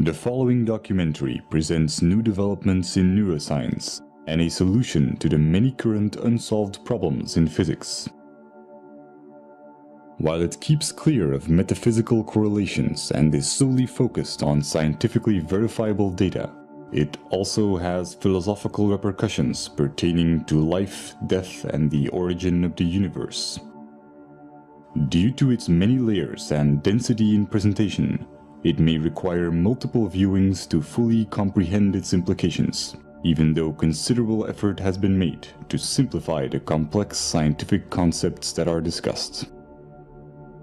The following documentary presents new developments in neuroscience and a solution to the many current unsolved problems in physics. While it keeps clear of metaphysical correlations and is solely focused on scientifically verifiable data, it also has philosophical repercussions pertaining to life, death, and the origin of the universe. Due to its many layers and density in presentation, it may require multiple viewings to fully comprehend its implications, even though considerable effort has been made to simplify the complex scientific concepts that are discussed.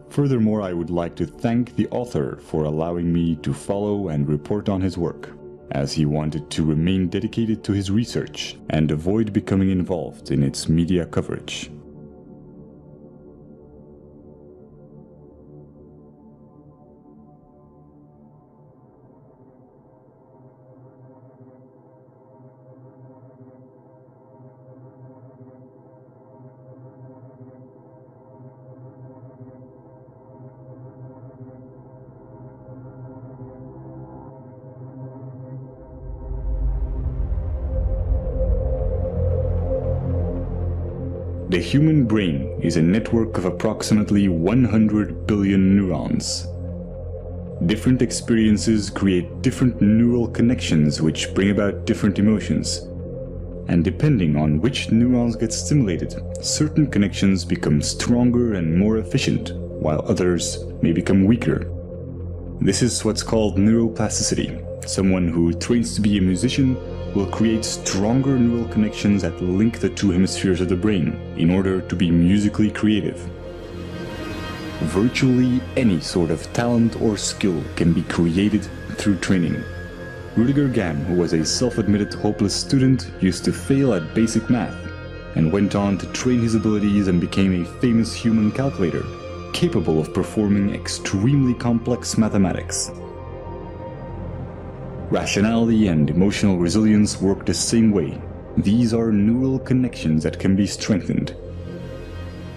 Furthermore, I would like to thank the author for allowing me to follow and report on his work, as he wanted to remain dedicated to his research and avoid becoming involved in its media coverage. The human brain is a network of approximately 100 billion neurons. Different experiences create different neural connections which bring about different emotions. And depending on which neurons get stimulated, certain connections become stronger and more efficient, while others may become weaker. This is what's called neuroplasticity. Someone who trains to be a musician will create stronger neural connections that link the two hemispheres of the brain in order to be musically creative. Virtually any sort of talent or skill can be created through training. Rutger Gamm, who was a self-admitted hopeless student, used to fail at basic math, and went on to train his abilities and became a famous human calculator, capable of performing extremely complex mathematics. Rationality and emotional resilience work the same way. These are neural connections that can be strengthened.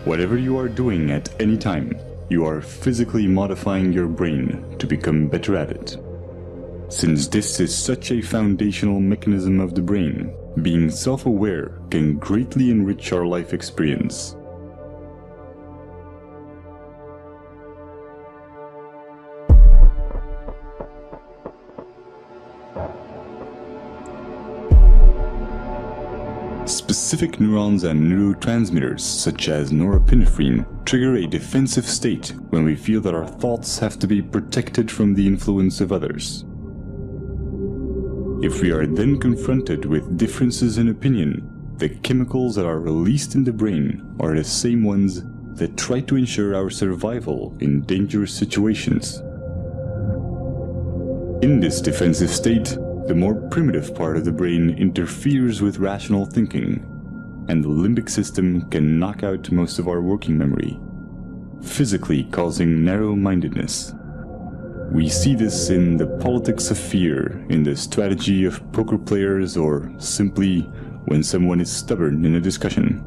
Whatever you are doing at any time, you are physically modifying your brain to become better at it. Since this is such a foundational mechanism of the brain, being self-aware can greatly enrich our life experience. Specific neurons and neurotransmitters, such as norepinephrine, trigger a defensive state when we feel that our thoughts have to be protected from the influence of others. If we are then confronted with differences in opinion, the chemicals that are released in the brain are the same ones that try to ensure our survival in dangerous situations. In this defensive state, the more primitive part of the brain interferes with rational thinking, and the limbic system can knock out most of our working memory, physically causing narrow-mindedness. We see this in the politics of fear, in the strategy of poker players, or simply when someone is stubborn in a discussion.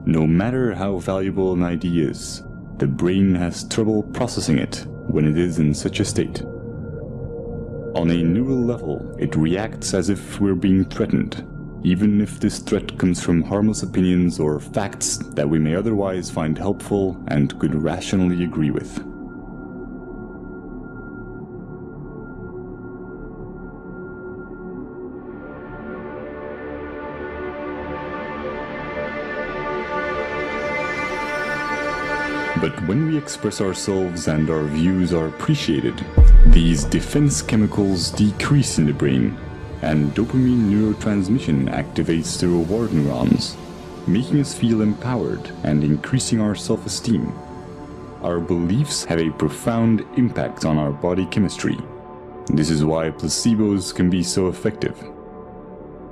No matter how valuable an idea is, the brain has trouble processing it when it is in such a state. On a neural level, it reacts as if we're being threatened, even if this threat comes from harmless opinions or facts that we may otherwise find helpful and could rationally agree with. But when we express ourselves and our views are appreciated, these defense chemicals decrease in the brain, and dopamine neurotransmission activates the reward neurons, making us feel empowered and increasing our self-esteem. Our beliefs have a profound impact on our body chemistry. This is why placebos can be so effective.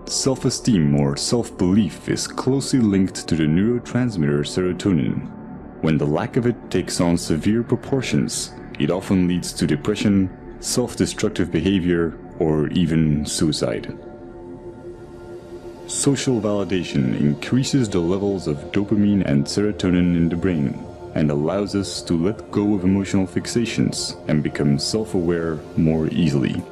Self-esteem or self-belief is closely linked to the neurotransmitter serotonin. When the lack of it takes on severe proportions, it often leads to depression, self-destructive behavior, or even suicide. Social validation increases the levels of dopamine and serotonin in the brain, and allows us to let go of emotional fixations and become self-aware more easily.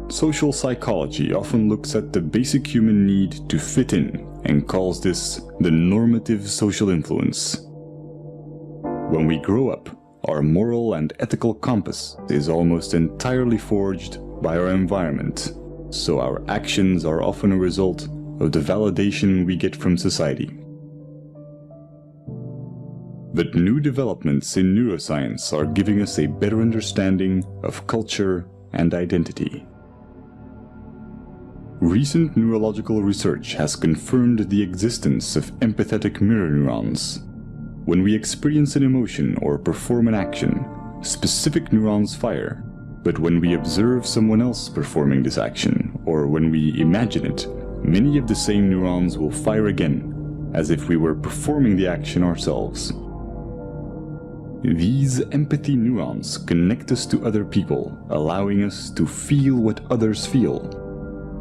Social psychology often looks at the basic human need to fit in and calls this the normative social influence. When we grow up, our moral and ethical compass is almost entirely forged by our environment, so our actions are often a result of the validation we get from society. But new developments in neuroscience are giving us a better understanding of culture and identity. Recent neurological research has confirmed the existence of empathetic mirror neurons. When we experience an emotion or perform an action, specific neurons fire, but when we observe someone else performing this action, or when we imagine it, many of the same neurons will fire again, as if we were performing the action ourselves. These empathy neurons connect us to other people, allowing us to feel what others feel.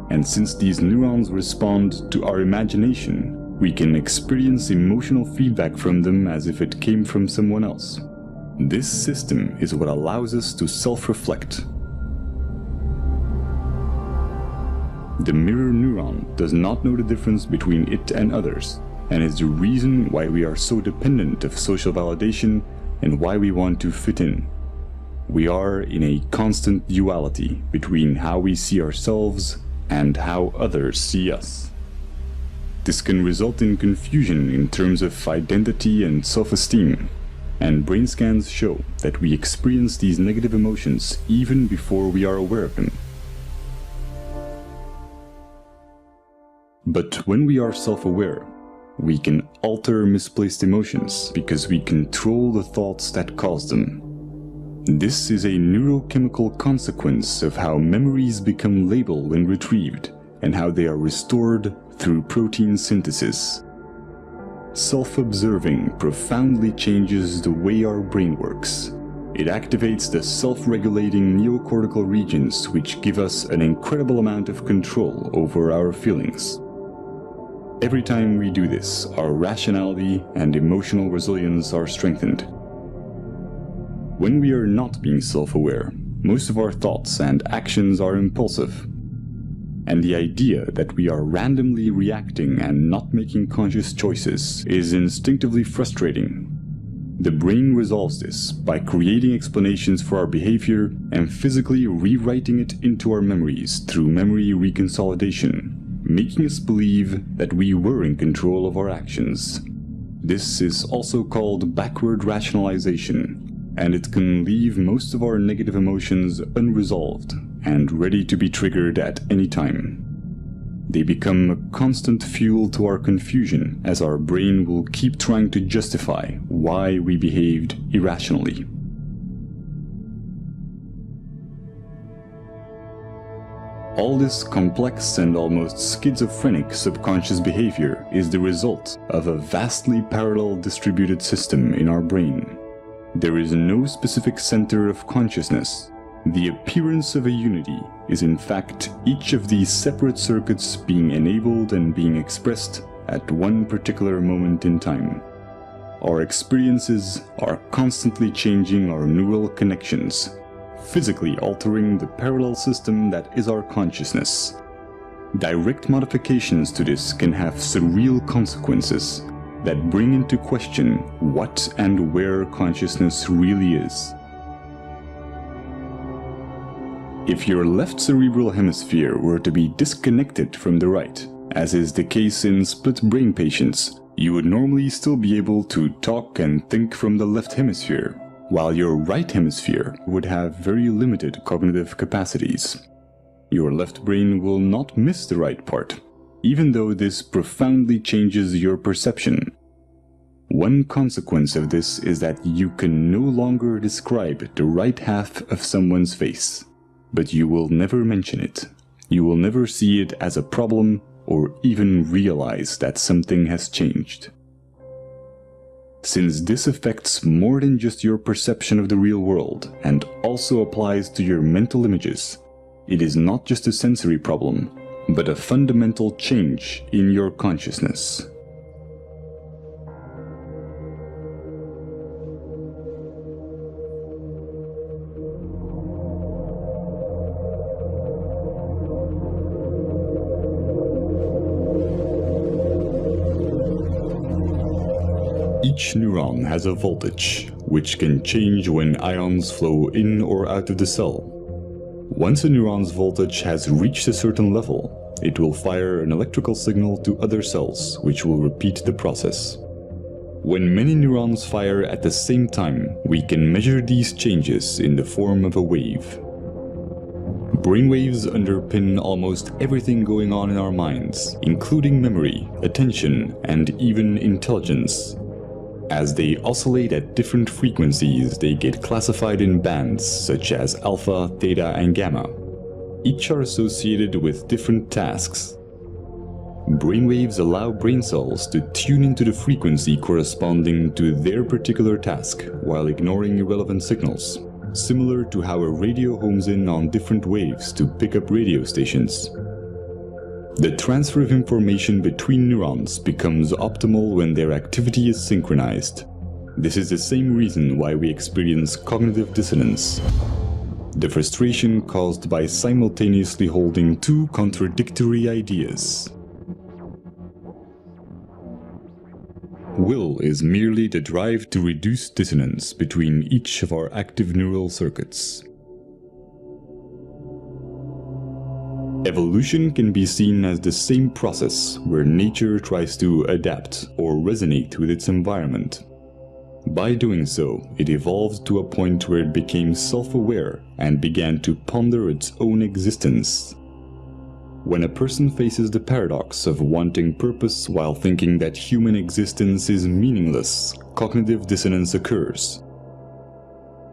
And since these neurons respond to our imagination, we can experience emotional feedback from them as if it came from someone else. This system is what allows us to self-reflect. The mirror neuron does not know the difference between it and others, and is the reason why we are so dependent of social validation and why we want to fit in. We are in a constant duality between how we see ourselves and how others see us. This can result in confusion in terms of identity and self-esteem, and brain scans show that we experience these negative emotions even before we are aware of them. But when we are self-aware, we can alter misplaced emotions because we control the thoughts that cause them. This is a neurochemical consequence of how memories become labeled when retrieved, and how they are restored through protein synthesis. Self-observing profoundly changes the way our brain works. It activates the self-regulating neocortical regions, which give us an incredible amount of control over our feelings. Every time we do this, our rationality and emotional resilience are strengthened. When we are not being self-aware, most of our thoughts and actions are impulsive. And the idea that we are randomly reacting and not making conscious choices is instinctively frustrating. The brain resolves this by creating explanations for our behavior and physically rewriting it into our memories through memory reconsolidation, making us believe that we were in control of our actions. This is also called backward rationalization, and it can leave most of our negative emotions unresolved and ready to be triggered at any time. They become a constant fuel to our confusion, as our brain will keep trying to justify why we behaved irrationally. All this complex and almost schizophrenic subconscious behavior is the result of a vastly parallel distributed system in our brain. There is no specific center of consciousness. The appearance of a unity is in fact each of these separate circuits being enabled and being expressed at one particular moment in time. Our experiences are constantly changing our neural connections, physically altering the parallel system that is our consciousness. Direct modifications to this can have surreal consequences that bring into question what and where consciousness really is. If your left cerebral hemisphere were to be disconnected from the right, as is the case in split brain patients, you would normally still be able to talk and think from the left hemisphere, while your right hemisphere would have very limited cognitive capacities. Your left brain will not miss the right part, even though this profoundly changes your perception. One consequence of this is that you can no longer describe the right half of someone's face, but you will never mention it. You will never see it as a problem or even realize that something has changed. Since this affects more than just your perception of the real world and also applies to your mental images, it is not just a sensory problem, but a fundamental change in your consciousness. Each neuron has a voltage, which can change when ions flow in or out of the cell. Once a neuron's voltage has reached a certain level, it will fire an electrical signal to other cells, which will repeat the process. When many neurons fire at the same time, we can measure these changes in the form of a wave. Brainwaves underpin almost everything going on in our minds, including memory, attention, and even intelligence. As they oscillate at different frequencies, they get classified in bands such as alpha, theta, and gamma. Each are associated with different tasks. Brainwaves allow brain cells to tune into the frequency corresponding to their particular task while ignoring irrelevant signals, similar to how a radio homes in on different waves to pick up radio stations. The transfer of information between neurons becomes optimal when their activity is synchronized. This is the same reason why we experience cognitive dissonance, the frustration caused by simultaneously holding two contradictory ideas. Will is merely the drive to reduce dissonance between each of our active neural circuits. Evolution can be seen as the same process where nature tries to adapt or resonate with its environment. By doing so, it evolved to a point where it became self-aware and began to ponder its own existence. When a person faces the paradox of wanting purpose while thinking that human existence is meaningless, cognitive dissonance occurs.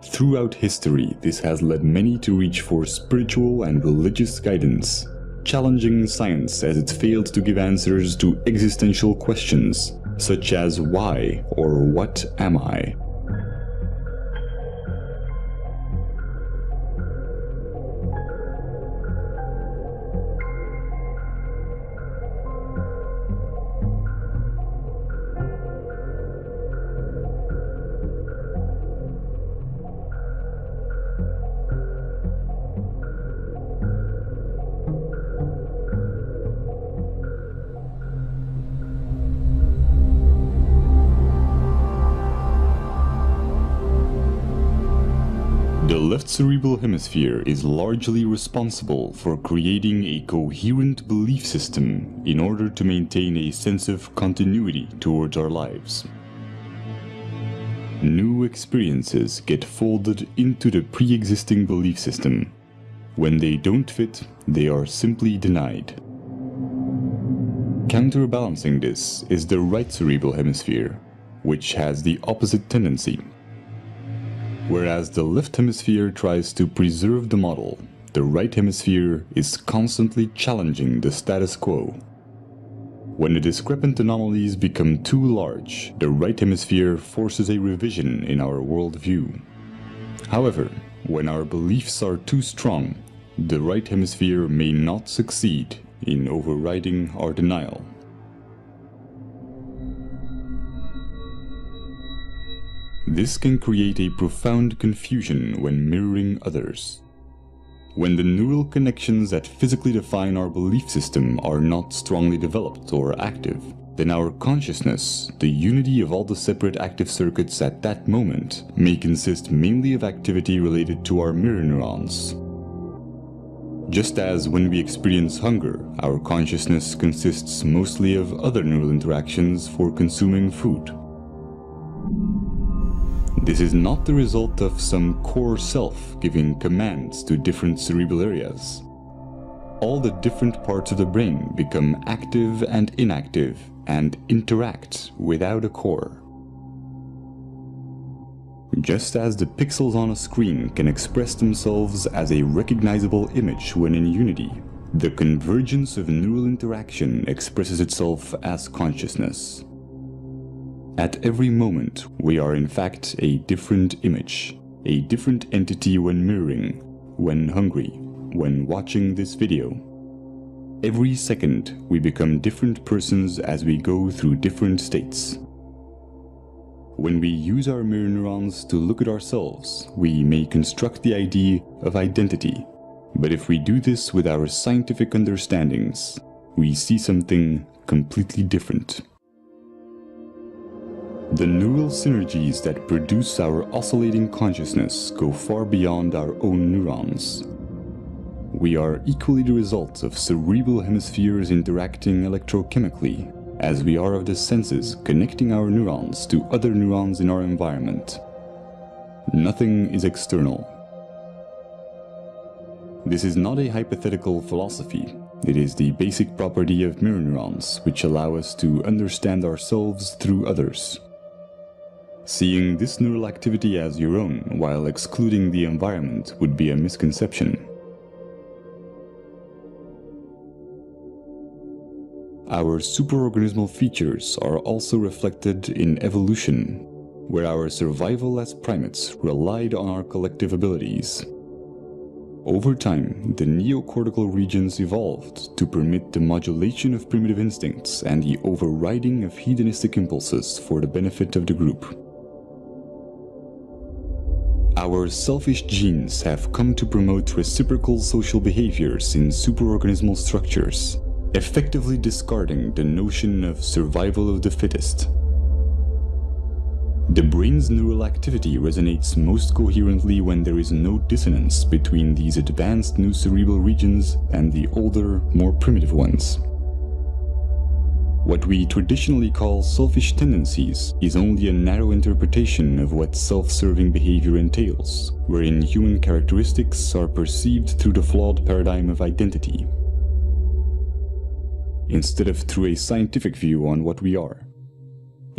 Throughout history, this has led many to reach for spiritual and religious guidance, challenging science as it failed to give answers to existential questions, such as why or what am I? The left cerebral hemisphere is largely responsible for creating a coherent belief system in order to maintain a sense of continuity towards our lives. New experiences get folded into the pre-existing belief system. When they don't fit, they are simply denied. Counterbalancing this is the right cerebral hemisphere, which has the opposite tendency. Whereas the left hemisphere tries to preserve the model, the right hemisphere is constantly challenging the status quo. When the discrepant anomalies become too large, the right hemisphere forces a revision in our worldview. However, when our beliefs are too strong, the right hemisphere may not succeed in overriding our denial. This can create a profound confusion when mirroring others. When the neural connections that physically define our belief system are not strongly developed or active, then our consciousness, the unity of all the separate active circuits at that moment, may consist mainly of activity related to our mirror neurons. Just as when we experience hunger, our consciousness consists mostly of other neural interactions for consuming food. This is not the result of some core self giving commands to different cerebral areas. All the different parts of the brain become active and inactive and interact without a core. Just as the pixels on a screen can express themselves as a recognizable image when in unity, the convergence of neural interaction expresses itself as consciousness. At every moment, we are in fact a different image, a different entity when mirroring, when hungry, when watching this video. Every second, we become different persons as we go through different states. When we use our mirror neurons to look at ourselves, we may construct the idea of identity. But if we do this with our scientific understandings, we see something completely different. The neural synergies that produce our oscillating consciousness go far beyond our own neurons. We are equally the result of cerebral hemispheres interacting electrochemically, as we are of the senses connecting our neurons to other neurons in our environment. Nothing is external. This is not a hypothetical philosophy. It is the basic property of mirror neurons, which allow us to understand ourselves through others. Seeing this neural activity as your own while excluding the environment would be a misconception. Our superorganismal features are also reflected in evolution, where our survival as primates relied on our collective abilities. Over time, the neocortical regions evolved to permit the modulation of primitive instincts and the overriding of hedonistic impulses for the benefit of the group. Our selfish genes have come to promote reciprocal social behaviors in superorganismal structures, effectively discarding the notion of survival of the fittest. The brain's neural activity resonates most coherently when there is no dissonance between these advanced new cerebral regions and the older, more primitive ones. What we traditionally call selfish tendencies is only a narrow interpretation of what self-serving behavior entails, wherein human characteristics are perceived through the flawed paradigm of identity, instead of through a scientific view on what we are,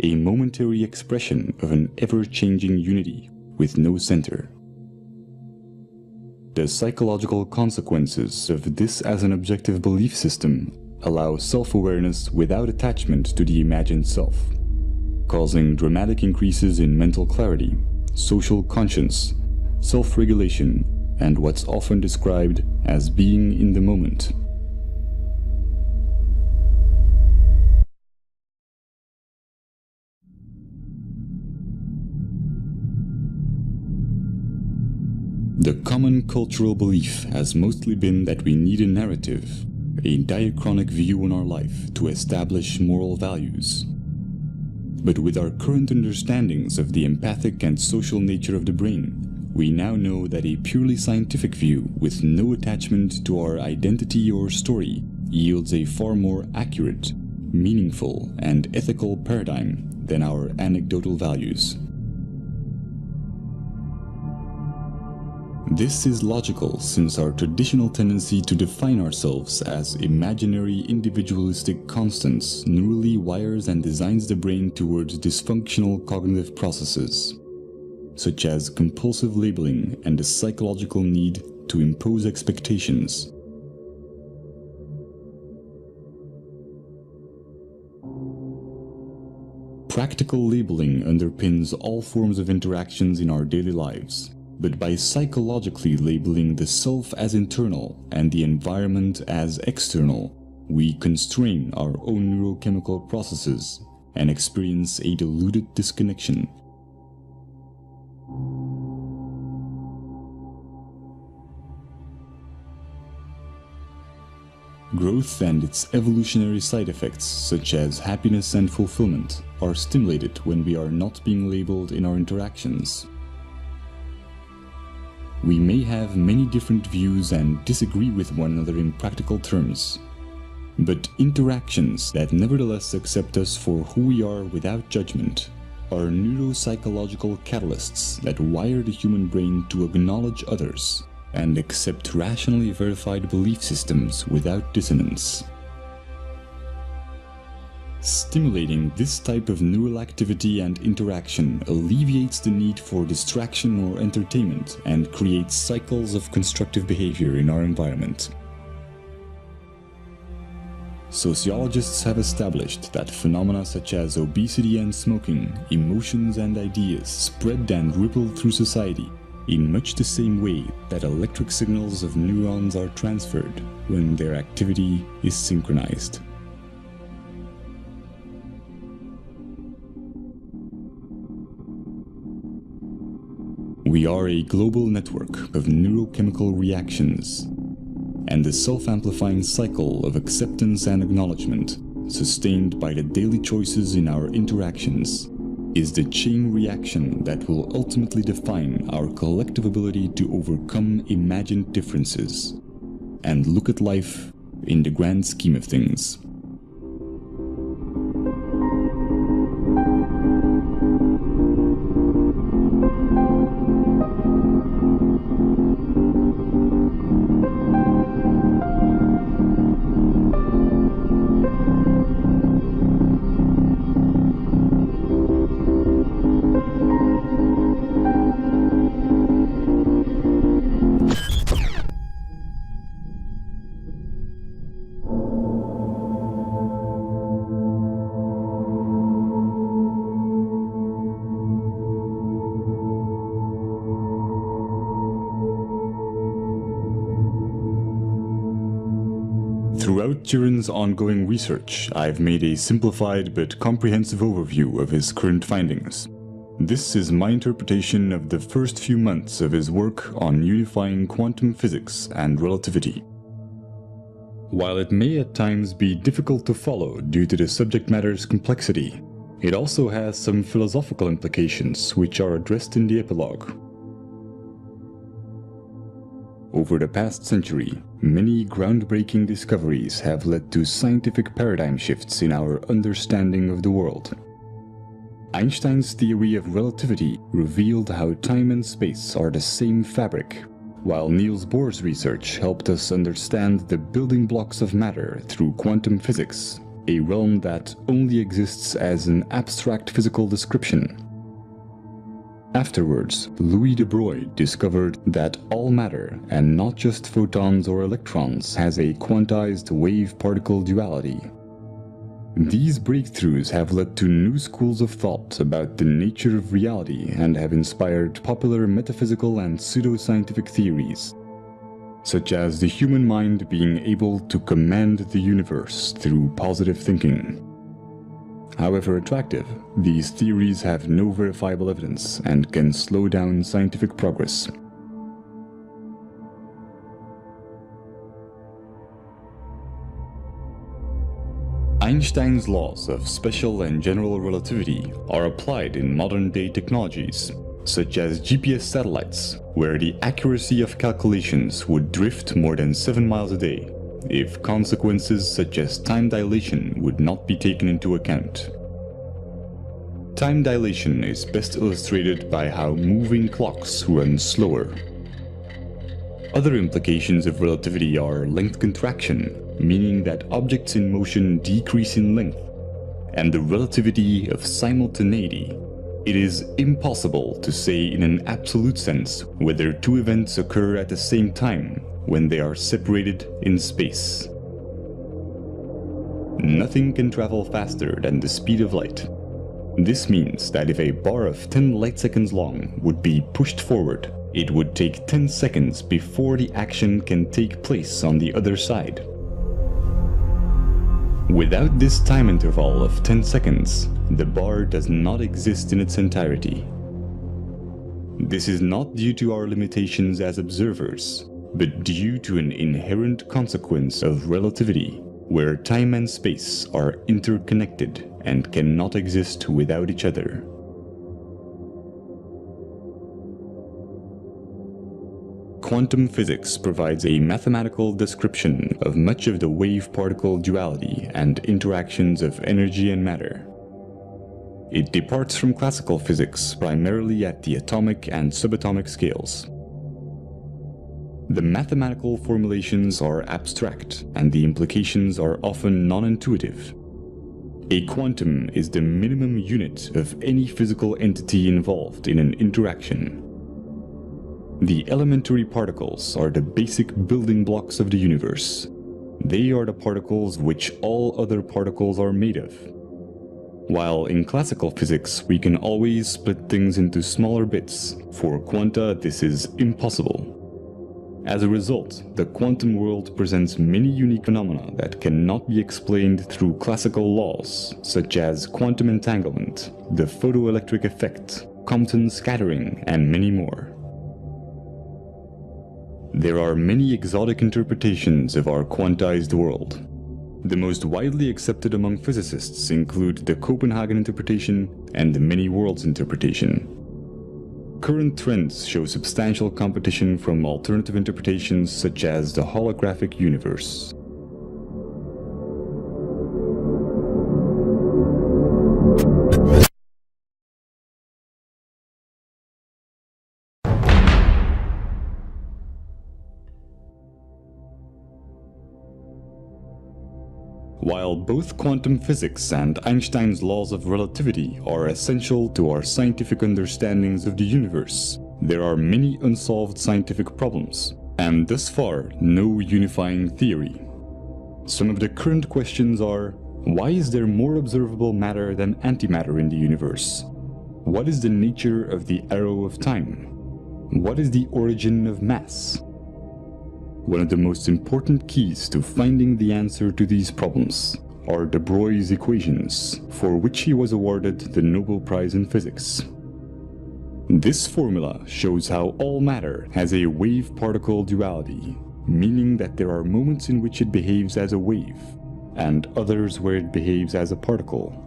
a momentary expression of an ever-changing unity with no center. The psychological consequences of this as an objective belief system allow self-awareness without attachment to the imagined self, causing dramatic increases in mental clarity, social conscience, self-regulation, and what's often described as being in the moment. The common cultural belief has mostly been that we need a narrative, a diachronic view on our life to establish moral values. But with our current understandings of the empathic and social nature of the brain, we now know that a purely scientific view with no attachment to our identity or story yields a far more accurate, meaningful, and ethical paradigm than our anecdotal values. This is logical since our traditional tendency to define ourselves as imaginary individualistic constants neurally wires and designs the brain towards dysfunctional cognitive processes, such as compulsive labeling and the psychological need to impose expectations. Practical labeling underpins all forms of interactions in our daily lives. But by psychologically labeling the self as internal and the environment as external, we constrain our own neurochemical processes and experience a diluted disconnection. Growth and its evolutionary side effects, such as happiness and fulfillment, are stimulated when we are not being labeled in our interactions. We may have many different views and disagree with one another in practical terms, but interactions that nevertheless accept us for who we are without judgment are neuropsychological catalysts that wire the human brain to acknowledge others and accept rationally verified belief systems without dissonance. Stimulating this type of neural activity and interaction alleviates the need for distraction or entertainment and creates cycles of constructive behavior in our environment. Sociologists have established that phenomena such as obesity and smoking, emotions and ideas spread and ripple through society in much the same way that electric signals of neurons are transferred when their activity is synchronized. We are a global network of neurochemical reactions, and the self-amplifying cycle of acceptance and acknowledgement, sustained by the daily choices in our interactions, is the chain reaction that will ultimately define our collective ability to overcome imagined differences and look at life in the grand scheme of things. Throughout Jiren's ongoing research, I've made a simplified but comprehensive overview of his current findings. This is my interpretation of the first few months of his work on unifying quantum physics and relativity. While it may at times be difficult to follow due to the subject matter's complexity, it also has some philosophical implications which are addressed in the epilogue. Over the past century, many groundbreaking discoveries have led to scientific paradigm shifts in our understanding of the world. Einstein's theory of relativity revealed how time and space are the same fabric, while Niels Bohr's research helped us understand the building blocks of matter through quantum physics, a realm that only exists as an abstract physical description. Afterwards, Louis de Broglie discovered that all matter, and not just photons or electrons, has a quantized wave-particle duality. These breakthroughs have led to new schools of thought about the nature of reality and have inspired popular metaphysical and pseudoscientific theories, such as the human mind being able to command the universe through positive thinking. However attractive, these theories have no verifiable evidence and can slow down scientific progress. Einstein's laws of special and general relativity are applied in modern-day technologies, such as GPS satellites, where the accuracy of calculations would drift more than 7 miles a day, if consequences such as time dilation would not be taken into account. Time dilation is best illustrated by how moving clocks run slower. Other implications of relativity are length contraction, meaning that objects in motion decrease in length, and the relativity of simultaneity. It is impossible to say in an absolute sense whether two events occur at the same time when they are separated in space. Nothing can travel faster than the speed of light. This means that if a bar of 10 light seconds long would be pushed forward, it would take 10 seconds before the action can take place on the other side. Without this time interval of 10 seconds, the bar does not exist in its entirety. This is not due to our limitations as observers, but due to an inherent consequence of relativity, where time and space are interconnected and cannot exist without each other. Quantum physics provides a mathematical description of much of the wave-particle duality and interactions of energy and matter. It departs from classical physics primarily at the atomic and subatomic scales. The mathematical formulations are abstract, and the implications are often non-intuitive. A quantum is the minimum unit of any physical entity involved in an interaction. The elementary particles are the basic building blocks of the universe. They are the particles which all other particles are made of. While in classical physics, we can always split things into smaller bits, for quanta this is impossible. As a result, the quantum world presents many unique phenomena that cannot be explained through classical laws, such as quantum entanglement, the photoelectric effect, Compton scattering, and many more. There are many exotic interpretations of our quantized world. The most widely accepted among physicists include the Copenhagen interpretation and the many worlds interpretation. Current trends show substantial competition from alternative interpretations such as the holographic universe. While both quantum physics and Einstein's laws of relativity are essential to our scientific understandings of the universe, there are many unsolved scientific problems, and thus far, no unifying theory. Some of the current questions are: why is there more observable matter than antimatter in the universe? What is the nature of the arrow of time? What is the origin of mass? One of the most important keys to finding the answer to these problems are de Broglie's equations, for which he was awarded the Nobel Prize in Physics. This formula shows how all matter has a wave-particle duality, meaning that there are moments in which it behaves as a wave, and others where it behaves as a particle.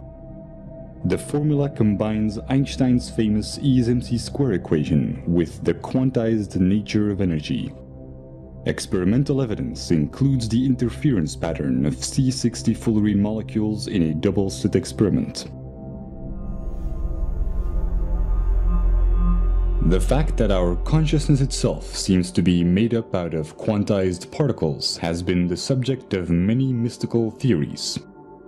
The formula combines Einstein's famous E is mc squared equation with the quantized nature of energy. Experimental evidence includes the interference pattern of C60 fullerene molecules in a double-slit experiment. The fact that our consciousness itself seems to be made up out of quantized particles has been the subject of many mystical theories.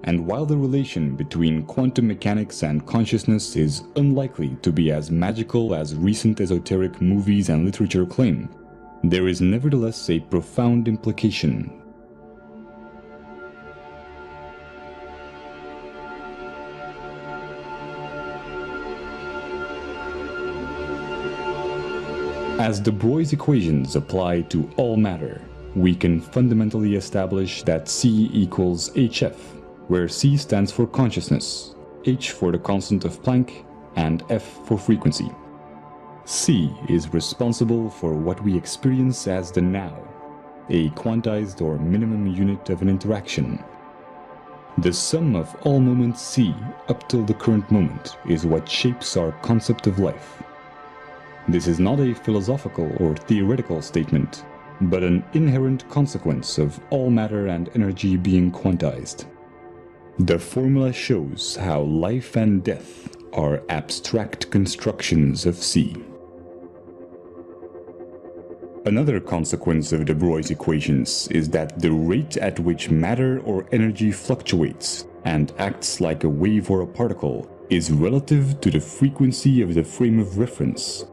And while the relation between quantum mechanics and consciousness is unlikely to be as magical as recent esoteric movies and literature claim, there is nevertheless a profound implication. As de Broglie's equations apply to all matter, we can fundamentally establish that C equals hf, where C stands for consciousness, h for the constant of Planck, and f for frequency. C is responsible for what we experience as the now, a quantized or minimum unit of an interaction. The sum of all moments C up till the current moment is what shapes our concept of life. This is not a philosophical or theoretical statement, but an inherent consequence of all matter and energy being quantized. The formula shows how life and death are abstract constructions of C. Another consequence of de Broglie's equations is that the rate at which matter or energy fluctuates and acts like a wave or a particle is relative to the frequency of the frame of reference.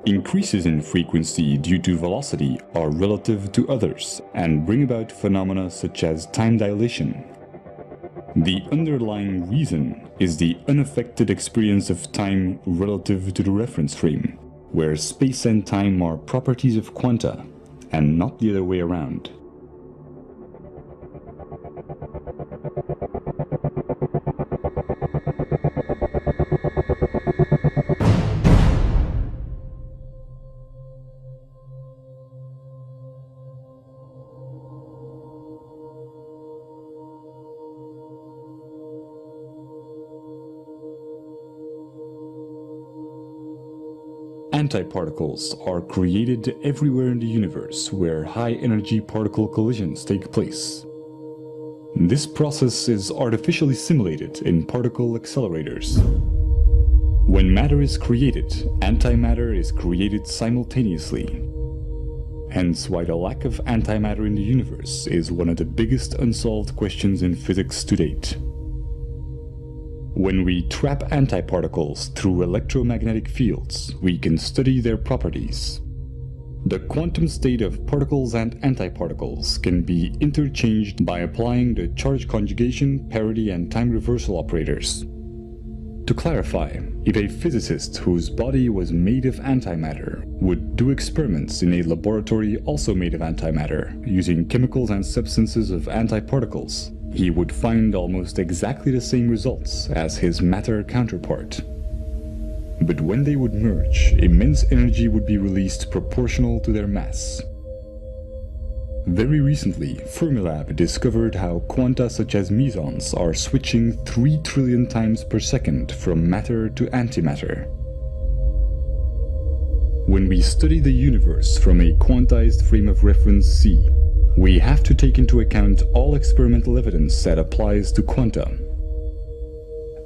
Increases in frequency due to velocity are relative to others and bring about phenomena such as time dilation. The underlying reason is the unaffected experience of time relative to the reference frame, where space and time are properties of quanta, and not the other way around. Antiparticles are created everywhere in the universe where high-energy particle collisions take place. This process is artificially simulated in particle accelerators. When matter is created, antimatter is created simultaneously. Hence why the lack of antimatter in the universe is one of the biggest unsolved questions in physics to date. When we trap antiparticles through electromagnetic fields, we can study their properties. The quantum state of particles and antiparticles can be interchanged by applying the charge conjugation, parity, and time reversal operators. To clarify, if a physicist whose body was made of antimatter would do experiments in a laboratory also made of antimatter, using chemicals and substances of antiparticles, he would find almost exactly the same results as his matter counterpart. But when they would merge, immense energy would be released proportional to their mass. Very recently, Fermilab discovered how quanta such as mesons are switching 3 trillion times per second from matter to antimatter. When we study the universe from a quantized frame of reference C, we have to take into account all experimental evidence that applies to quanta.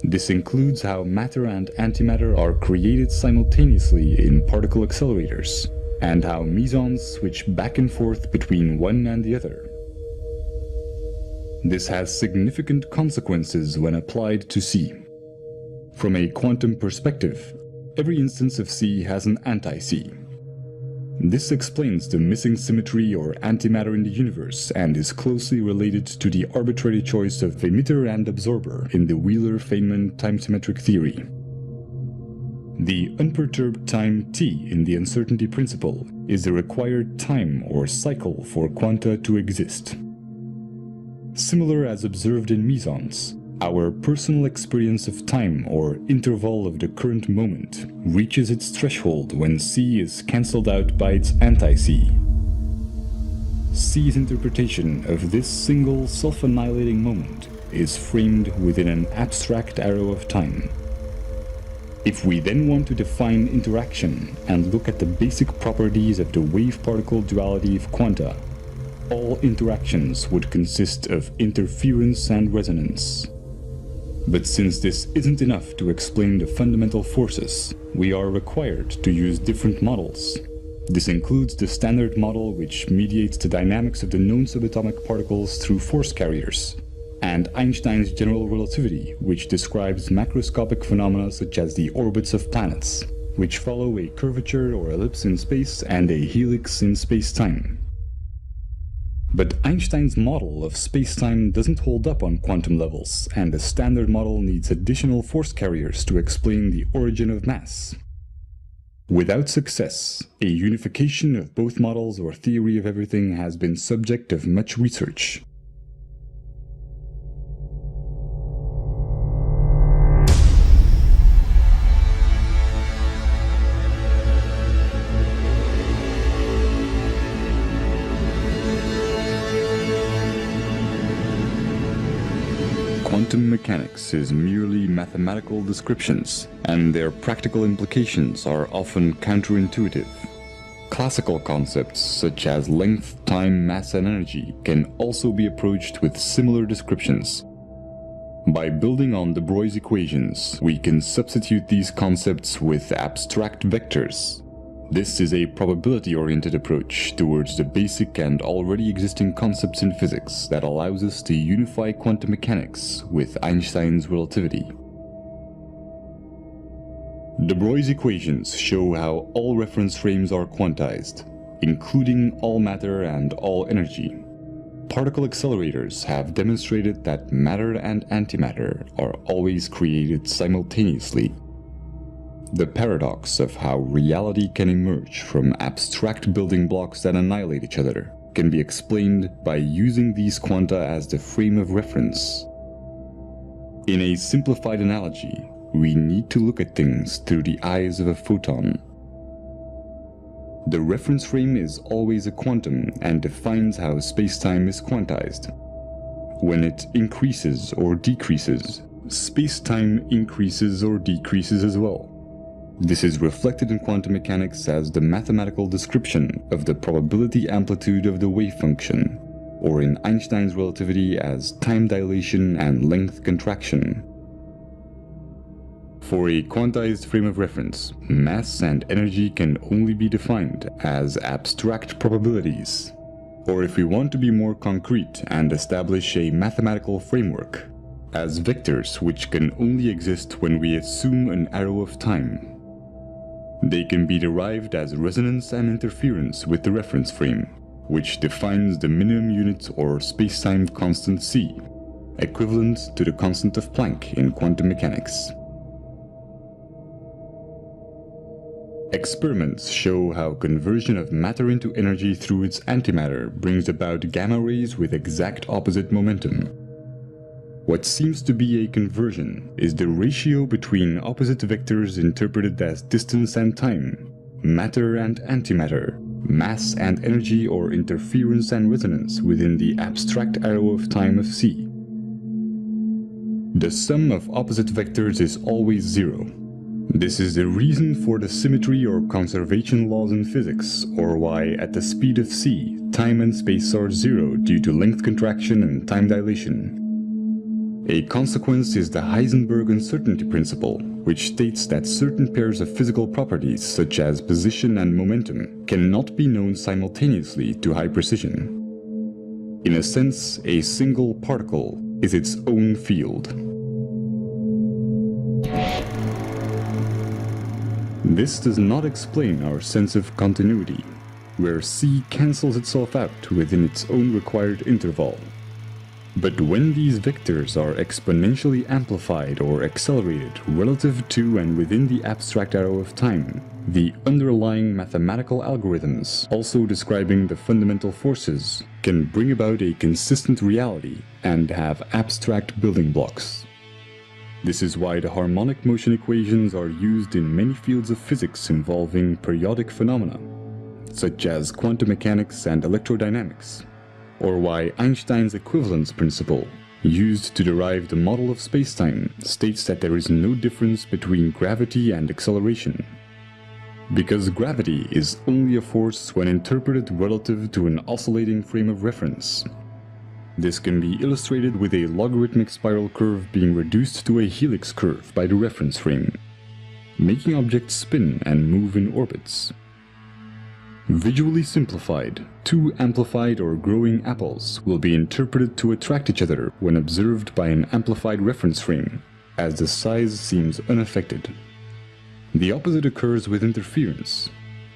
This includes how matter and antimatter are created simultaneously in particle accelerators, and how mesons switch back and forth between one and the other. This has significant consequences when applied to C. From a quantum perspective, every instance of C has an anti-C. This explains the missing symmetry or antimatter in the universe and is closely related to the arbitrary choice of emitter and absorber in the Wheeler-Feynman time-symmetric theory. The unperturbed time t in the uncertainty principle is the required time or cycle for quanta to exist. Similar as observed in mesons, our personal experience of time or interval of the current moment reaches its threshold when C is cancelled out by its anti-C. C's interpretation of this single self-annihilating moment is framed within an abstract arrow of time. If we then want to define interaction and look at the basic properties of the wave-particle duality of quanta, all interactions would consist of interference and resonance. But since this isn't enough to explain the fundamental forces, we are required to use different models. This includes the Standard Model, which mediates the dynamics of the known subatomic particles through force carriers, and Einstein's general relativity, which describes macroscopic phenomena such as the orbits of planets, which follow a curvature or ellipse in space and a helix in space-time. But Einstein's model of space-time doesn't hold up on quantum levels, and the Standard Model needs additional force carriers to explain the origin of mass. Without success, a unification of both models or theory of everything has been subject of much research. Quantum mechanics is merely mathematical descriptions, and their practical implications are often counterintuitive. Classical concepts such as length, time, mass, and energy can also be approached with similar descriptions. By building on de Broglie's equations, we can substitute these concepts with abstract vectors. This is a probability-oriented approach towards the basic and already existing concepts in physics that allows us to unify quantum mechanics with Einstein's relativity. De Broglie's equations show how all reference frames are quantized, including all matter and all energy. Particle accelerators have demonstrated that matter and antimatter are always created simultaneously. The paradox of how reality can emerge from abstract building blocks that annihilate each other can be explained by using these quanta as the frame of reference. In a simplified analogy, we need to look at things through the eyes of a photon. The reference frame is always a quantum and defines how spacetime is quantized. When it increases or decreases, spacetime increases or decreases as well. This is reflected in quantum mechanics as the mathematical description of the probability amplitude of the wave function, or in Einstein's relativity as time dilation and length contraction. For a quantized frame of reference, mass and energy can only be defined as abstract probabilities. Or if we want to be more concrete and establish a mathematical framework, as vectors which can only exist when we assume an arrow of time. They can be derived as resonance and interference with the reference frame, which defines the minimum unit or spacetime constant c, equivalent to the constant of Planck in quantum mechanics. Experiments show how conversion of matter into energy through its antimatter brings about gamma rays with exact opposite momentum. What seems to be a conversion is the ratio between opposite vectors interpreted as distance and time, matter and antimatter, mass and energy, or interference and resonance within the abstract arrow of time of c. The sum of opposite vectors is always zero. This is the reason for the symmetry or conservation laws in physics, or why at the speed of c, time and space are zero due to length contraction and time dilation. A consequence is the Heisenberg uncertainty principle, which states that certain pairs of physical properties, such as position and momentum, cannot be known simultaneously to high precision. In a sense, a single particle is its own field. This does not explain our sense of continuity, where c cancels itself out within its own required interval. But when these vectors are exponentially amplified or accelerated relative to and within the abstract arrow of time, the underlying mathematical algorithms, also describing the fundamental forces, can bring about a consistent reality and have abstract building blocks. This is why the harmonic motion equations are used in many fields of physics involving periodic phenomena, such as quantum mechanics and electrodynamics, or why Einstein's equivalence principle, used to derive the model of spacetime, states that there is no difference between gravity and acceleration. Because gravity is only a force when interpreted relative to an oscillating frame of reference. This can be illustrated with a logarithmic spiral curve being reduced to a helix curve by the reference frame, making objects spin and move in orbits. Visually simplified, two amplified or growing apples will be interpreted to attract each other when observed by an amplified reference frame, as the size seems unaffected. The opposite occurs with interference.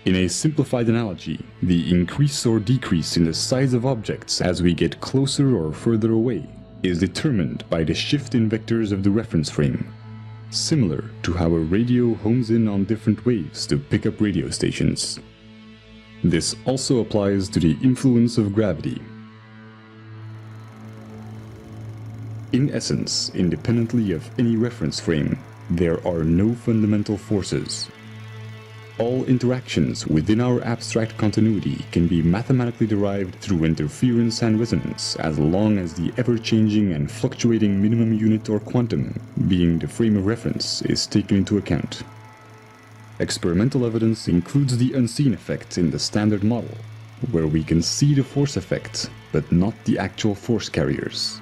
In a simplified analogy, the increase or decrease in the size of objects as we get closer or further away is determined by the shift in vectors of the reference frame, similar to how a radio homes in on different waves to pick up radio stations. This also applies to the influence of gravity. In essence, independently of any reference frame, there are no fundamental forces. All interactions within our abstract continuity can be mathematically derived through interference and resonance as long as the ever-changing and fluctuating minimum unit or quantum, being the frame of reference, is taken into account. Experimental evidence includes the unseen effect in the standard model, where we can see the force effect, but not the actual force carriers.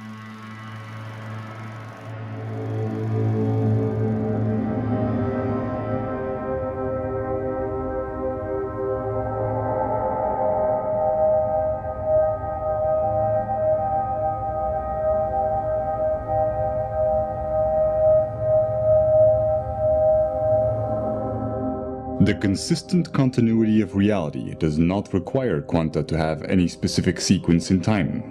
The consistent continuity of reality does not require quanta to have any specific sequence in time.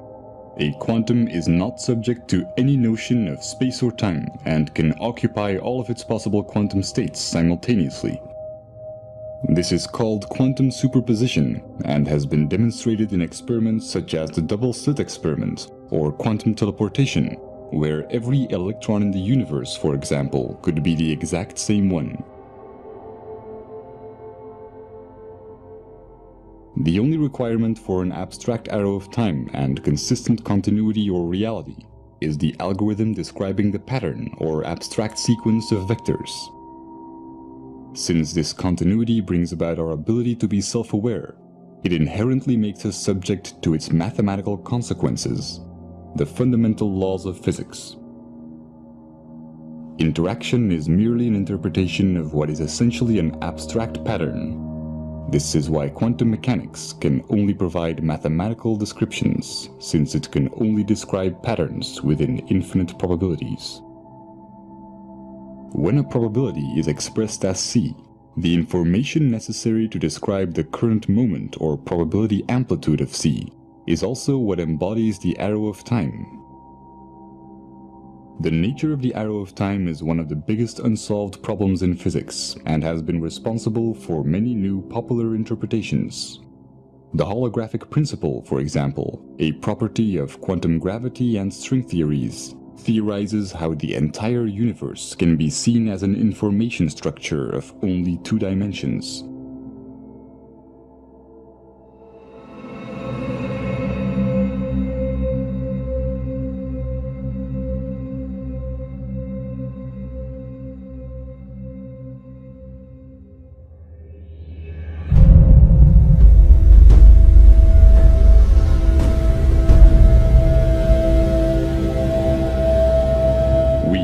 A quantum is not subject to any notion of space or time and can occupy all of its possible quantum states simultaneously. This is called quantum superposition and has been demonstrated in experiments such as the double-slit experiment or quantum teleportation, where every electron in the universe, for example, could be the exact same one. The only requirement for an abstract arrow of time and consistent continuity or reality is the algorithm describing the pattern or abstract sequence of vectors. Since this continuity brings about our ability to be self-aware, it inherently makes us subject to its mathematical consequences, the fundamental laws of physics. Interaction is merely an interpretation of what is essentially an abstract pattern. This is why quantum mechanics can only provide mathematical descriptions, since it can only describe patterns within infinite probabilities. When a probability is expressed as C, The information necessary to describe the current moment or probability amplitude of C is also what embodies the arrow of time. The nature of the arrow of time is one of the biggest unsolved problems in physics and has been responsible for many new popular interpretations. The holographic principle, for example, a property of quantum gravity and string theories, theorizes how the entire universe can be seen as an information structure of only 2 dimensions.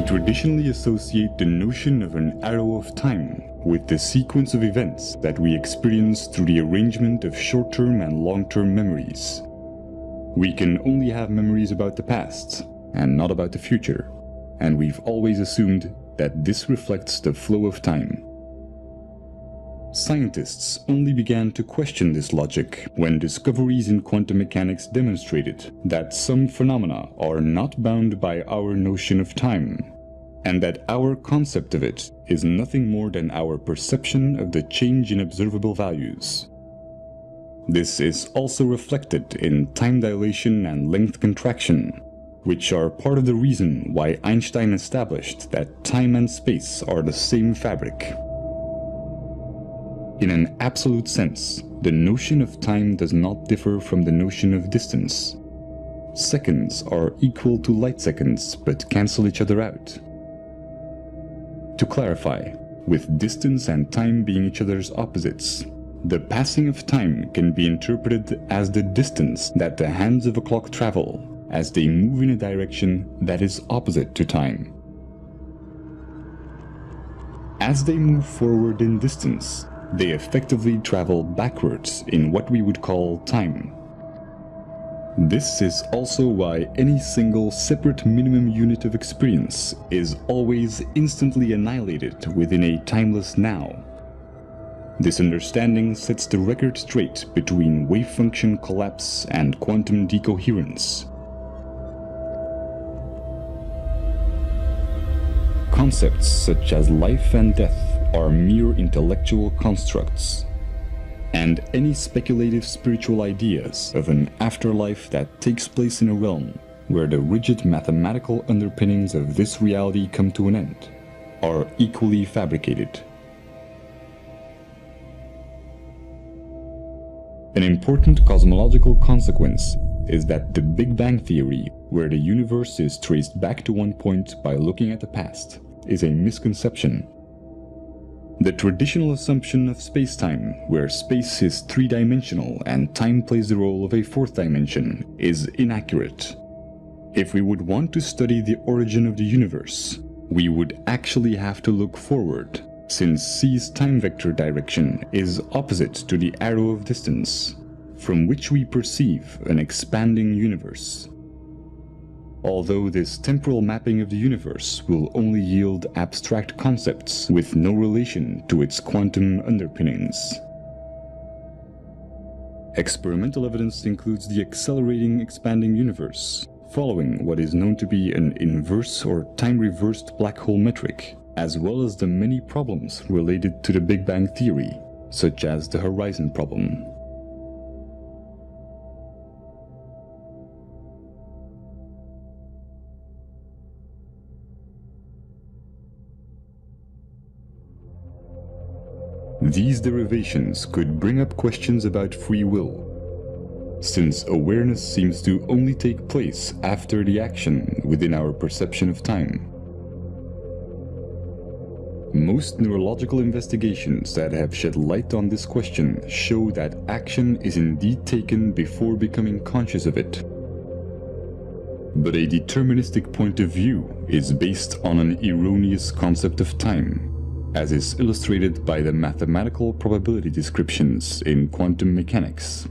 Traditionally associate the notion of an arrow of time with the sequence of events that we experience through the arrangement of short-term and long-term memories. We can only have memories about the past and not about the future, and we've always assumed that this reflects the flow of time. Scientists only began to question this logic when discoveries in quantum mechanics demonstrated that some phenomena are not bound by our notion of time, and that our concept of it is nothing more than our perception of the change in observable values. This is also reflected in time dilation and length contraction, which are part of the reason why Einstein established that time and space are the same fabric. In an absolute sense, the notion of time does not differ from the notion of distance. Seconds are equal to light seconds but cancel each other out. To clarify, with distance and time being each other's opposites, the passing of time can be interpreted as the distance that the hands of a clock travel as they move in a direction that is opposite to time. As they move forward in distance, they effectively travel backwards in what we would call time. This is also why any single separate minimum unit of experience is always instantly annihilated within a timeless now. This understanding sets the record straight between wave function collapse and quantum decoherence. Concepts such as life and death are mere intellectual constructs, and any speculative spiritual ideas of an afterlife that takes place in a realm where the rigid mathematical underpinnings of this reality come to an end are equally fabricated. An important cosmological consequence is that the Big Bang Theory, where the universe is traced back to one point by looking at the past, is a misconception. The traditional assumption of space-time, where space is 3-dimensional and time plays the role of a 4th dimension, is inaccurate. If we would want to study the origin of the universe, we would actually have to look forward, since C's time vector direction is opposite to the arrow of distance, from which we perceive an expanding universe. Although this temporal mapping of the universe will only yield abstract concepts with no relation to its quantum underpinnings. Experimental evidence includes the accelerating expanding universe, following what is known to be an inverse or time-reversed black hole metric, as well as the many problems related to the Big Bang Theory, such as the horizon problem. These derivations could bring up questions about free will, since awareness seems to only take place after the action within our perception of time. Most neurological investigations that have shed light on this question show that action is indeed taken before becoming conscious of it. But a deterministic point of view is based on an erroneous concept of time, as is illustrated by the mathematical probability descriptions in quantum mechanics.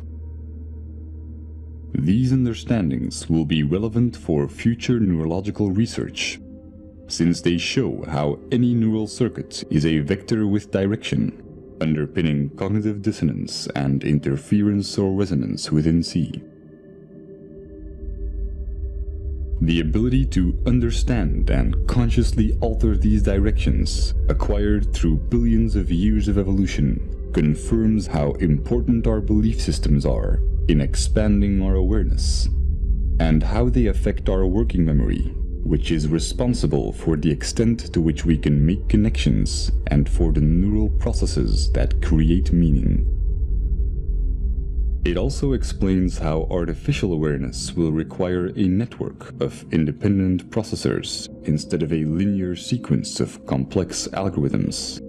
These understandings will be relevant for future neurological research, since they show how any neural circuit is a vector with direction. underpinning cognitive dissonance and interference or resonance within C. The ability to understand and consciously alter these directions, acquired through billions of years of evolution, confirms how important our belief systems are in expanding our awareness, and how they affect our working memory, which is responsible for the extent to which we can make connections and for the neural processes that create meaning. It also explains how artificial awareness will require a network of independent processors instead of a linear sequence of complex algorithms.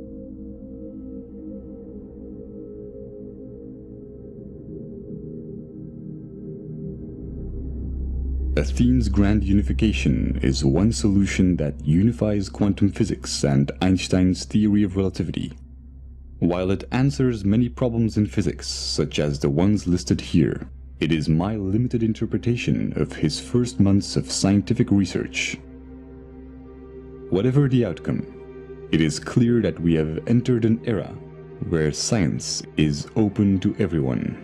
Athén's grand unification is one solution that unifies quantum physics and Einstein's theory of relativity. While it answers many problems in physics, such as the ones listed here, it is my limited interpretation of his first months of scientific research. Whatever the outcome, it is clear that we have entered an era where science is open to everyone.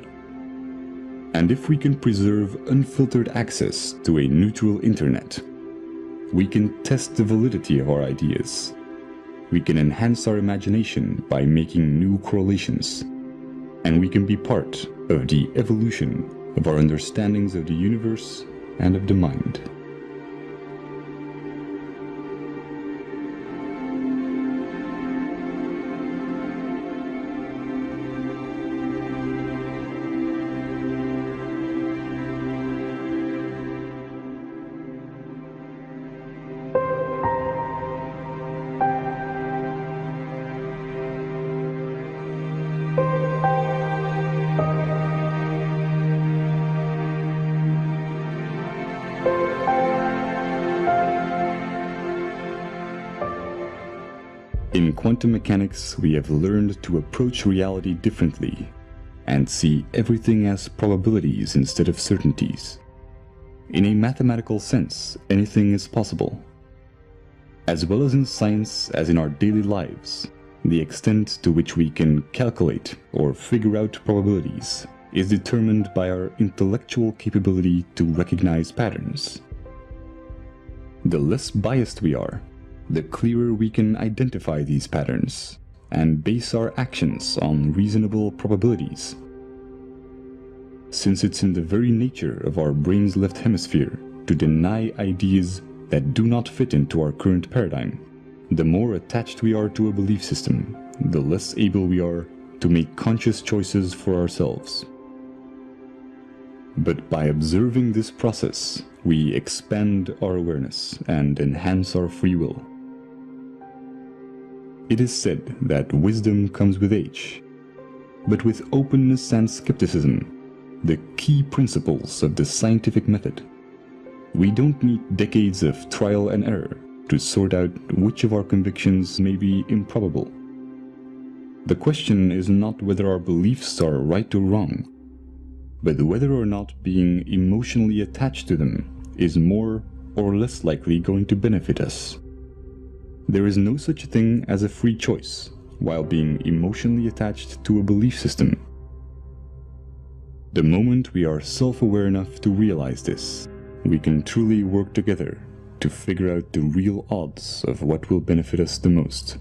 And if we can preserve unfiltered access to a neutral internet, we can test the validity of our ideas. We can enhance our imagination by making new correlations. And we can be part of the evolution of our understandings of the universe and of the mind. In quantum mechanics, we have learned to approach reality differently and see everything as probabilities instead of certainties. In a mathematical sense, anything is possible. As well as in science as in our daily lives, the extent to which we can calculate or figure out probabilities is determined by our intellectual capability to recognize patterns. The less biased we are, the clearer we can identify these patterns and base our actions on reasonable probabilities. Since it's in the very nature of our brain's left hemisphere to deny ideas that do not fit into our current paradigm, the more attached we are to a belief system, the less able we are to make conscious choices for ourselves. But by observing this process, we expand our awareness and enhance our free will. It is said that wisdom comes with age, but with openness and skepticism, the key principles of the scientific method. We don't need decades of trial and error to sort out which of our convictions may be improbable. The question is not whether our beliefs are right or wrong, but whether or not being emotionally attached to them is more or less likely going to benefit us. There is no such thing as a free choice while being emotionally attached to a belief system. The moment we are self-aware enough to realize this, we can truly work together to figure out the real odds of what will benefit us the most.